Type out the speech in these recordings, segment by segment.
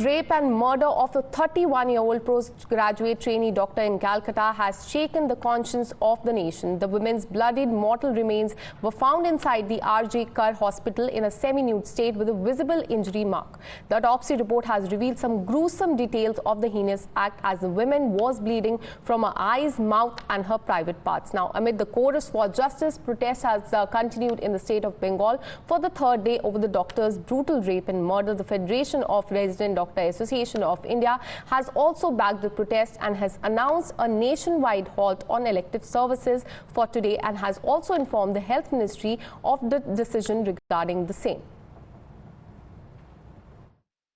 Rape and murder of a 31-year-old postgraduate trainee doctor in Calcutta has shaken the conscience of the nation. The woman's bloodied mortal remains were found inside the R.J. Kar hospital in a semi-nude state with a visible injury mark. The autopsy report has revealed some gruesome details of the heinous act as the woman was bleeding from her eyes, mouth and her private parts. Now, amid the chorus for justice, protests has continued in the state of Bengal for the third day over the doctor's brutal rape and murder. The Federation of Resident Doctor Association of India has also backed the protest and has announced a nationwide halt on elective services for today and has also informed the Health Ministry of the decision regarding the same.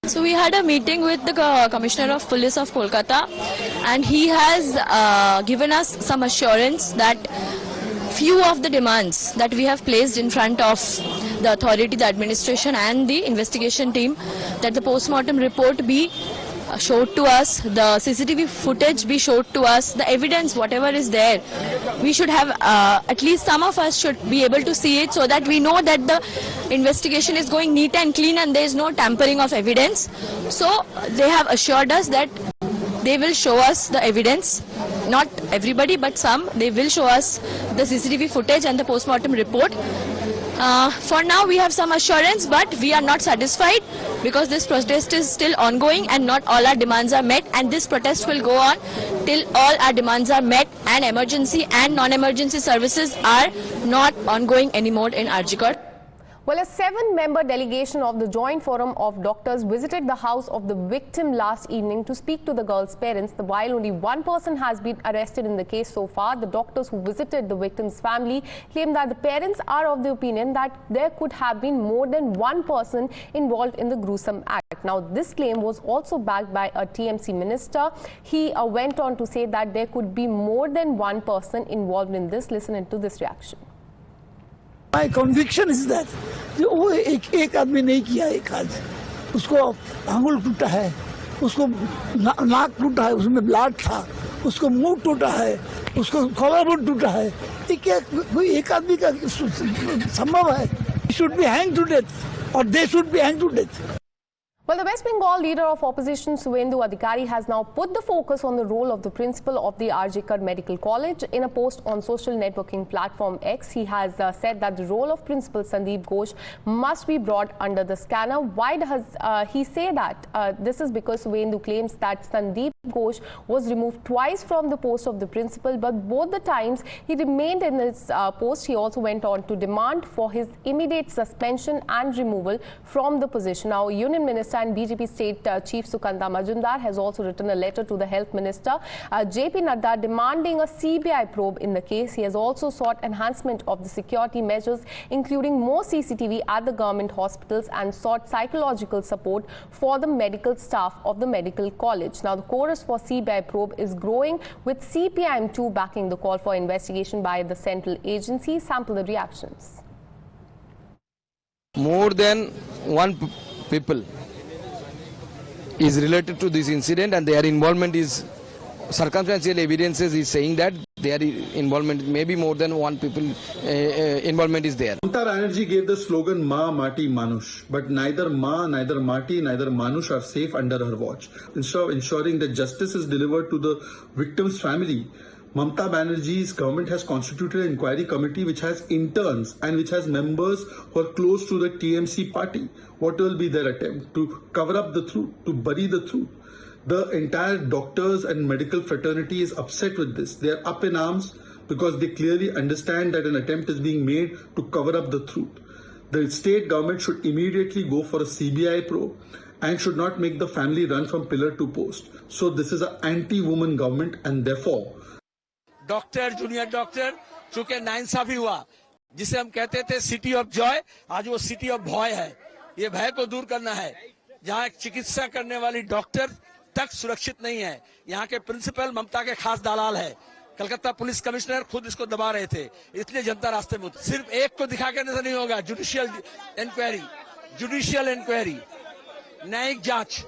So we had a meeting with the Commissioner of Police of Kolkata, and he has given us some assurance that few of the demands that we have placed in front of the authority, the administration and the investigation team, that the post-mortem report be showed to us, the CCTV footage be showed to us, the evidence, whatever is there, we should have, at least some of us should be able to see it so that we know that the investigation is going neat and clean and there is no tampering of evidence. So they have assured us that they will show us the evidence, not everybody but some. They will show us the CCTV footage and the post-mortem report. For now we have some assurance, but we are not satisfied because this protest is still ongoing and not all our demands are met, and this protest will go on till all our demands are met and emergency and non-emergency services are not ongoing anymore in R.J. Kar. Well, a 7-member delegation of the Joint Forum of Doctors visited the house of the victim last evening to speak to the girl's parents. While only one person has been arrested in the case so far, the doctors who visited the victim's family claim that the parents are of the opinion that there could have been more than one person involved in the gruesome act. Now, this claim was also backed by a TMC minister. He went on to say that there could be more than one person involved in this. Listen into this reaction. My conviction is that वो एक आदमी नहीं किया, एक आज उसको आंगुल टूटा है, उसको नाक टूटा है, उसमें ब्लड था, उसको मुंह टूटा है, उसको कॉलरबोन टूटा है, ये क्या कोई एक आदमी का संभव है? Should be hanged to death, or they should be hanged to death. Well, the West Bengal leader of opposition, Suvendu Adhikari, has now put the focus on the role of the principal of the R.J. Kar Medical College. In a post on social networking platform X, he has said that the role of Principal Sandeep Ghosh must be brought under the scanner. Why does he say that? This is because Suvendu claims that Sandeep Ghosh was removed twice from the post of the principal, but both the times he remained in his post. He also went on to demand for his immediate suspension and removal from the position. Now, Union Minister and BJP State Chief Sukanta Majumdar has also written a letter to the Health Minister, JP Nadda, demanding a CBI probe in the case. He has also sought enhancement of the security measures, including more CCTV at the government hospitals, and sought psychological support for the medical staff of the medical college. Now, the chorus for CBI probe is growing, with CPIM too backing the call for investigation by the central agency. Sample the reactions. More than one people is related to this incident, and their involvement is circumstantial evidences is saying that their involvement, maybe more than one people involvement is there. Mamata Banerjee gave the slogan "Ma Mati Manush," but neither Ma, neither Mati, neither Manush are safe under her watch. Instead of ensuring that justice is delivered to the victim's family, Mamata Banerjee's government has constituted an inquiry committee which has interns and which has members who are close to the TMC party. What will be their attempt? To cover up the truth, to bury the truth. The entire doctors and medical fraternity is upset with this. They are up in arms because they clearly understand that an attempt is being made to cover up the truth. The state government should immediately go for a CBI probe and should not make the family run from pillar to post. So this is an anti-woman government, and therefore doctor, junior doctor, चूंकि नाइंसाफी हुआ, जिसे हम कहते थे city of Joy, आज वो city of भय है। ये भय को दूर करना है। जहां चिकित्सा करने वाली डॉक्टर तक सुरक्षित नहीं है। यहाँ के प्रिंसिपल ममता के खास दलाल है। कलकत्ता पुलिस कमिश्नर खुद इसको दबा रहे थे, इसलिए जनता रास्ते में। सिर्फ एक को दिखा के नहीं होगा। जुडिशियल इंक्वायरी, न्यायिक जांच।